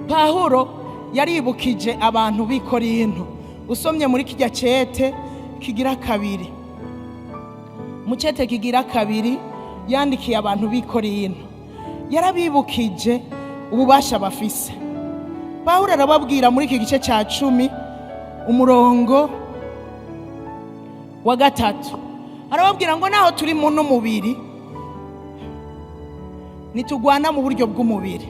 Pawulo yaribukije abantu b'i Korinto. Usomye muri kijya cete kigira kabiri, mu cete kigira kabiri yandikiye abantu b'i Korinto, yarabibukije ububasha bafise. Pawulo arababwira muri iki gice cya 10 umurongo wa 3, arababwira ngo naho turi mu mubiri ntiturwana mu buryo bw'umubiri.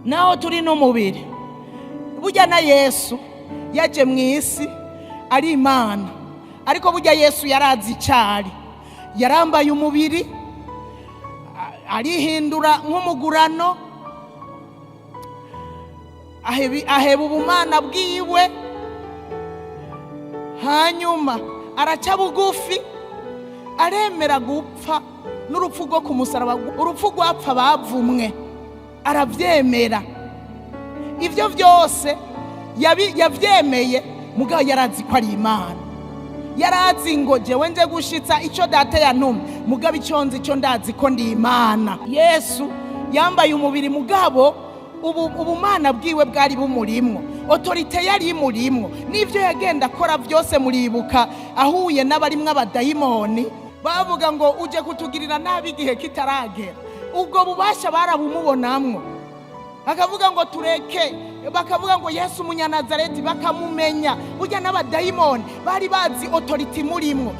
Naho turi no mubiri, burya na Yesu yaje mu isi ari Imana, ariko burya Yesu yarazi icari, yarambaye umubiri arihindura nk'umugurano, aheba ubumana bwiwe, hanyuma araca bugufi, aremera gupfa n'urupfu rwo ku musaraba, urupfu rwapfa bavumwe, aravyemera. Ivyo vyose yavyemeye, mugabo yarazi ko ari Imana. Yarazi ngo jewe nje gushitsa ico data yantumye, mugabo ico nzi ico ndazi ko ndi Imana. Yesu yambaye umubiri, mugabo ubumana bwiwe bwari bumurimwo, autorite yari imurimwo, n'ivyo yagenda akora vyose muribuka ahuye n'abarimwo abadayimoni bavuga ngo uje kutugirira nabi igihe kitaragera. Ubwo bubasha barabumubonamwo, bakavuga ngo tureke, bakavuga ngo Yesu umunyanazareti, bakamumenya. Burya n'abadayimoni bari bazi autorite murimwo,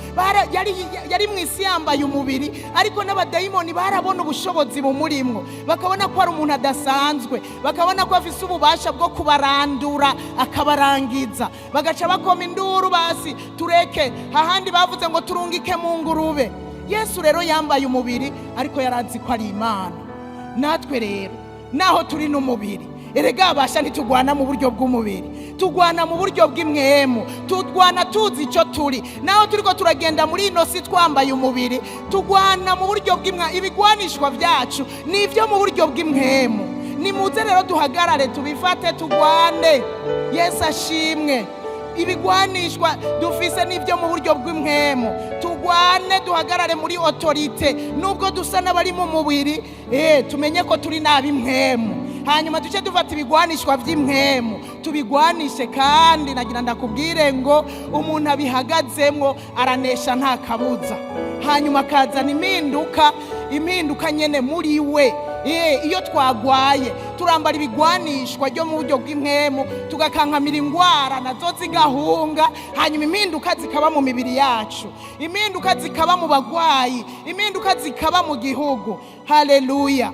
yari mu isi yambaye umubiri, ariko n'abadayimoni barabona ubushobozi bumurimwo, bakabona ko ari umuntu adasanzwe, bakabona ko afise ububasha bwo kubarandura akabarangiza, bagaca bakoma induru basi tureke. Hahandi bavuze ngo turungike mu ngurube. Yesu rero yambaye umubiri, ariko yarazi ko ari Imana. Natwe rero naho turi n'umubiri, erega abasha ntitugwana mu buryo bw'umubiri, tugwana mu buryo bw'imwemu, tugwana tuzi ico turi. Naho turiko turagenda muri ino si twambaye umubiri, tugwana mu buryo ibigwanishwa vyacu nivyo mu buryo bw'imwemu. Nimuze rero duhagarare tubifate, tugwane. Yesu ashimwe. Ibigwanishwa dufise nivyo mu buryo bw'imwemu, tugwane duhagarare muri autorite. Nubwo dusa n'abari mu mubiri, tumenye ko turi n'ab'imwemu. Hanyuma duce dufata ibigwanishwa vy'imwemu tubigwanishe, kandi nagira ndakubwire ngo umuntu abihagazemwo aranesha nta kabuza. Hanyuma akazana impinduka nyene muri we. Iyo twagwaye turambara ibigwanishwa ryo mu buryo bw'imwemu, tugakankamira ingwara nazo zigahunga, hanyuma impinduka zikaba mu mibiri yacu, impinduka zikaba mu bagwayi, impinduka zikaba mu gihugu. Haleluya.